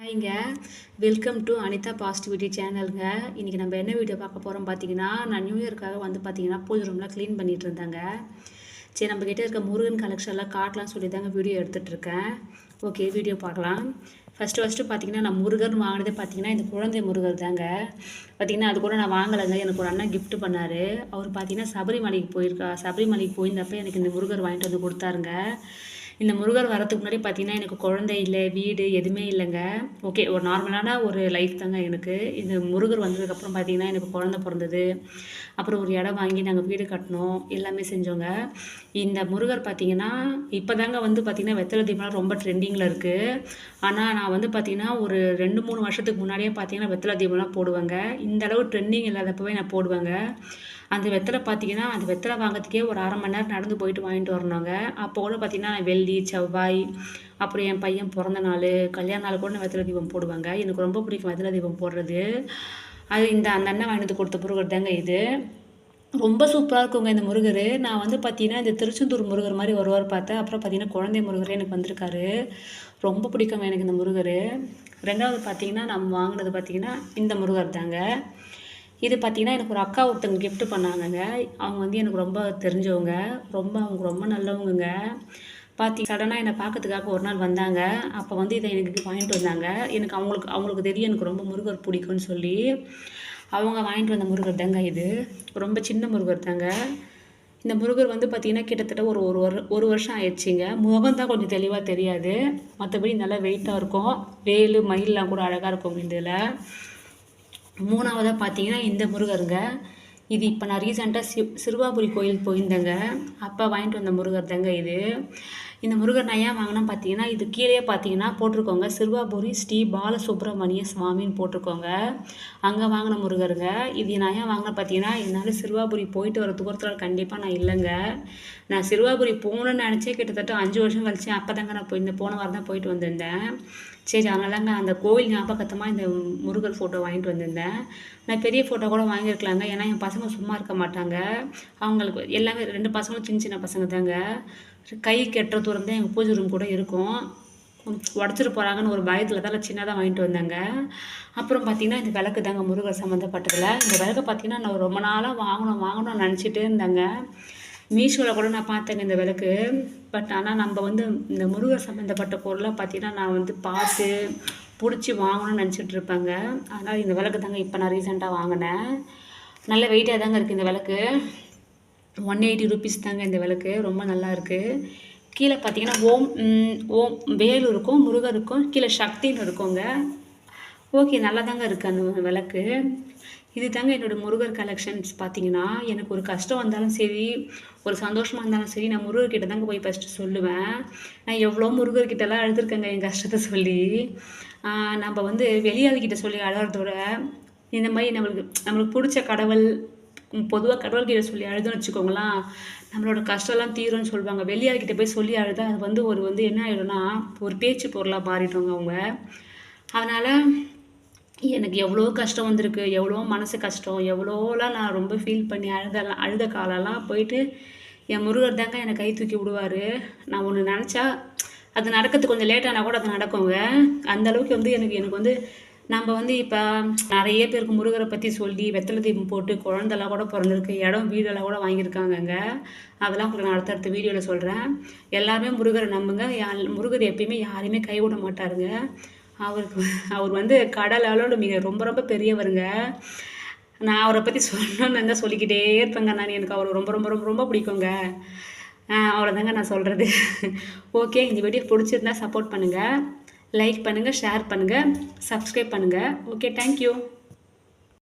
ஹாய்ங்க. Welcome to Anitha positivity சேனலுங்க. இன்றைக்கி நம்ம என்ன வீடியோ பார்க்க போகிறோம் பார்த்தீங்கன்னா, நான் நியூ இயர்க்காக வந்து பார்த்தீங்கன்னா பூஜை ரூம்லாம் க்ளீன் பண்ணிகிட்டு இருந்தேங்க. சரி, நம்மக்கிட்ட இருக்க முருகன் கலெக்ஷன்லாம் காட்டலாம்னு சொல்லி தாங்க வீடியோ எடுத்துகிட்ருக்கேன். ஓகே, வீடியோ பார்க்கலாம். ஃபஸ்ட்டு பார்த்தீங்கன்னா, நான் முருகன் வாங்கினதே பார்த்தீங்கன்னா இந்த குழந்தை முருகர் தாங்க. பார்த்தீங்கன்னா அது கூட நான் வாங்கலைங்க. எனக்கு ஒரு அண்ணன் கிஃப்ட் பண்ணார். அவர் பார்த்தீங்கன்னா சபரிமலைக்கு போயிருந்தப்போ எனக்கு இந்த முருகர் வாங்கிட்டு வந்து கொடுத்தாருங்க. இந்த முருகர் வரதுக்கு முன்னாடி பார்த்தீங்கன்னா எனக்கு குழந்தை இல்லை, வீடு எதுவுமே இல்லைங்க. ஓகே, ஒரு நார்மலான ஒரு லைஃப் தாங்க எனக்கு. இந்த முருகர் வந்ததுக்கப்புறம் பார்த்தீங்கன்னா எனக்கு குழந்தை பிறந்தது. அப்புறம் ஒரு இடம் வாங்கி நாங்கள் வீடு கட்டினோம், எல்லாமே செஞ்சோங்க. இந்த முருகர் பார்த்தீங்கன்னா இப்போ தாங்க வந்து பார்த்தீங்கன்னா வெத்தலை தீபம்லாம் ரொம்ப ட்ரெண்டிங்கில் இருக்குது. ஆனால் நான் வந்து பார்த்தீங்கன்னா ஒரு 2-3 வருஷத்துக்கு முன்னாடியே பார்த்தீங்கன்னா வெத்தலை தீபம்லாம் போடுவேங்க. இந்த அளவு ட்ரெண்டிங் இல்லாதப்பவே நான் போடுவேங்க. அந்த வெத்தலை பார்த்தீங்கன்னா அந்த வெத்தலை வாங்கிறதுக்கே ஒரு 1/2 மணி நேரம் நடந்து போயிட்டு வாங்கிட்டு வரணுங்க. அப்போ கூட பார்த்தீங்கன்னா நான் வெள்ளி, செவ்வாய், அப்புறம் என் பையன் பிறந்த நாள், கல்யாண நாள் கூட நான் வெத்தலை தீபம் போடுவேங்க. எனக்கு ரொம்ப பிடிக்கும் வெத்தலை தீபம் போடுறது. அது அந்த அண்ணன் வாங்கிட்டு கொடுத்த முருகர் தாங்க இது. ரொம்ப சூப்பராக இருக்குங்க இந்த முருகர். நான் வந்து பார்த்தீங்கன்னா இந்த திருச்செந்தூர் முருகர் மாதிரி வருவார் பார்த்தேன். அப்புறம் பார்த்தீங்கன்னா குழந்தை முருகரே எனக்கு வந்திருக்காரு. ரொம்ப பிடிக்குங்க எனக்கு இந்த முருகர். 2வது பார்த்தீங்கன்னா நம்ம வாங்கினது பார்த்தீங்கன்னா இந்த முருகர் தாங்க. இது பார்த்தீங்கன்னா எனக்கு ஒரு அக்கா ஒருத்தவங்க கிஃப்ட் பண்ணாங்கங்க. அவங்க வந்து எனக்கு ரொம்ப தெரிஞ்சவங்க, அவங்க ரொம்ப நல்லவங்கங்க. சடனாக என்னை பார்க்கறதுக்காக ஒரு நாள் வந்தாங்க. அப்போ வந்து இதை எனக்கு வாங்கிட்டு வந்தாங்க. எனக்கு அவங்களுக்கு தெரியும் எனக்கு ரொம்ப முருகர் பிடிக்கும்னு சொல்லி அவங்க வாங்கிட்டு வந்த முருகர் தாங்க இது. ரொம்ப சின்ன முருகர் தாங்க. இந்த முருகர் வந்து பார்த்திங்கன்னா கிட்டத்தட்ட ஒரு வருஷம் ஆயிடுச்சுங்க. முகம் தான் கொஞ்சம் தெளிவாக தெரியாது, மற்றபடி நல்லா வெயிட்டாக இருக்கும். வேலு மயிலெலாம் கூட அழகாக இருக்கும் இதில். 3வதாக பார்த்தீங்கன்னா இந்த முருகருங்க. இது இப்போ நான் ரீசெண்டாக சிறுவாபுரி கோயில் போயிருந்தேங்க. அப்போ வாங்கிட்டு வந்த முருகர் தாங்க இது. இந்த முருகர் நான் ஏன் வாங்கினா பார்த்தீங்கன்னா இது கீழே பார்த்தீங்கன்னா போட்டிருக்கோங்க சிறுவாபுரி ஸ்ரீ பாலசுப்ரமணிய சுவாமின்னு போட்டிருக்கோங்க. அங்கே வாங்கின முருகருங்க. இது நான் ஏன் வாங்கினா பார்த்தீங்கன்னா என்னால் சிறுவாபுரி போயிட்டு வர தூரத்தில் கண்டிப்பாக நான் இல்லைங்க. நான் சிறுவாபுரி போகணுன்னு நினச்சே கிட்டத்தட்ட 5 வருஷம் கழிச்சு அப்போ தாங்க நான் போன வாரம் தான் போயிட்டு வந்திருந்தேன். சரி, அதனாலங்க அந்த கோவில் ஞாபகத்தமாக இந்த முருகர் ஃபோட்டோ வாங்கிட்டு வந்திருந்தேன். நான் பெரிய ஃபோட்டோ கூட வாங்கியிருக்கலாங்க. ஏன்னா என் பசங்க சும்மா இருக்க மாட்டாங்க. அவங்களுக்கு எல்லாமே 2 பசங்களும் சின்ன சின்ன பசங்க தாங்க. கை கெட்டுற தூரம் தான் எங்கள் பூஜை ரூம் கூட இருக்கும். உடச்சிட்டு போகிறாங்கன்னு ஒரு பயத்தில் தான் சின்னதாக வாங்கிட்டு வந்தாங்க. அப்புறம் பார்த்திங்கன்னா இந்த விளக்கு தாங்க முருகர் சம்மந்தப்பட்டதில். இந்த விளக்கு பார்த்திங்கன்னா நான் ரொம்ப நாளாக வாங்கணும்னு நினச்சிட்டே இருந்தாங்க. மீஷோவில் கூட நான் பார்த்தேங்க இந்த விளக்கு. பட் ஆனால் நம்ம வந்து இந்த முருகர் சம்மந்தப்பட்ட பொருளாக பார்த்தீங்கன்னா நான் வந்து பார்த்து பிடிச்சி வாங்கணும்னு நினச்சிட்டு இருப்பேங்க. அதனால் இந்த விளக்கு தாங்க இப்போ நான் ரீசெண்டாக வாங்கினேன். நல்ல வெயிட்டாக தாங்க இருக்குது இந்த விளக்கு. 180 ருபீஸ் தாங்க இந்த விளக்கு. ரொம்ப நல்லா இருக்குது. கீழே பார்த்தீங்கன்னா ஓம் வேலு இருக்கும், முருகர் இருக்கும், கீழே சக்தின்னு இருக்குங்க. ஓகே, நல்லா தாங்க இருக்குது அந்த விளக்கு. இது தாங்க என்னோடய முருகர் கலெக்ஷன்ஸ். பார்த்தீங்கன்னா எனக்கு ஒரு கஷ்டம் வந்தாலும் சரி, ஒரு சந்தோஷமாக இருந்தாலும் சரி, நான் முருகர்கிட்ட தாங்க போய் ஃபஸ்ட்டு சொல்லுவேன். நான் எவ்வளோ முருகர்கிட்டலாம் அழுதுருக்கேங்க என் கஷ்டத்தை சொல்லி. நம்ம வந்து வெளியாள்கிட்ட சொல்லி அழுகிறதோட இந்த மாதிரி நம்மளுக்கு பிடிச்ச கடவுள், பொதுவாக கடவுள்கிட்ட சொல்லி அழுதுன்னு வச்சுக்கோங்களேன், நம்மளோட கஷ்டம்லாம் தீரும்னு சொல்லுவாங்க. வெளியாள்கிட்ட போய் சொல்லி அழுதா அது வந்து என்ன ஆகிடும்னா ஒரு பேச்சு பொருளாக மாறிடுவாங்க அவங்க. அதனால் எனக்கு எவ்வளோ கஷ்டம் வந்திருக்கு, எவ்வளோ மனசு கஷ்டம், எவ்வளோலாம் நான் ரொம்ப ஃபீல் பண்ணி அழுத காலெல்லாம் போயிட்டு என் முருகர் தாங்க என்னை கை தூக்கி விடுவார். நான் ஒன்று நினச்சா அது நடக்கிறதுக்கு கொஞ்சம் லேட்டானா கூட அது நடக்குங்க. அந்தளவுக்கு வந்து எனக்கு வந்து நம்ம வந்து இப்போ நிறைய பேருக்கு முருகரை பற்றி சொல்லி வெத்தலை தீபம் போட்டு குழந்தெல்லாம் கூட பிறந்திருக்கு, இடம் வீடெல்லாம் கூட வாங்கியிருக்காங்கங்க. அதெல்லாம் உங்களுக்கு நான் அடுத்தடுத்த வீடியோவில் சொல்கிறேன். எல்லாருமே முருகரை நம்புங்க. முருகர் எப்பயுமே யாரையுமே கைவிட மாட்டாருங்க. அவர் வந்து கடல் அளவோட ரொம்ப ரொம்ப பெரியவருங்க. நான் அவரை பற்றி சொல்லணும்னு இருந்தால் சொல்லிக்கிட்டே இருப்பேங்க. எனக்கு அவர் ரொம்ப ரொம்ப ரொம்ப ரொம்ப பிடிக்குங்க. அவ்வளோதாங்க நான் சொல்கிறது. ஓகே, இந்த வீடியோ பிடிச்சிருந்தா சப்போர்ட் பண்ணுங்கள், லைக் பண்ணுங்கள், ஷேர் பண்ணுங்கள், சப்ஸ்கிரைப் பண்ணுங்கள். Okay, thank you.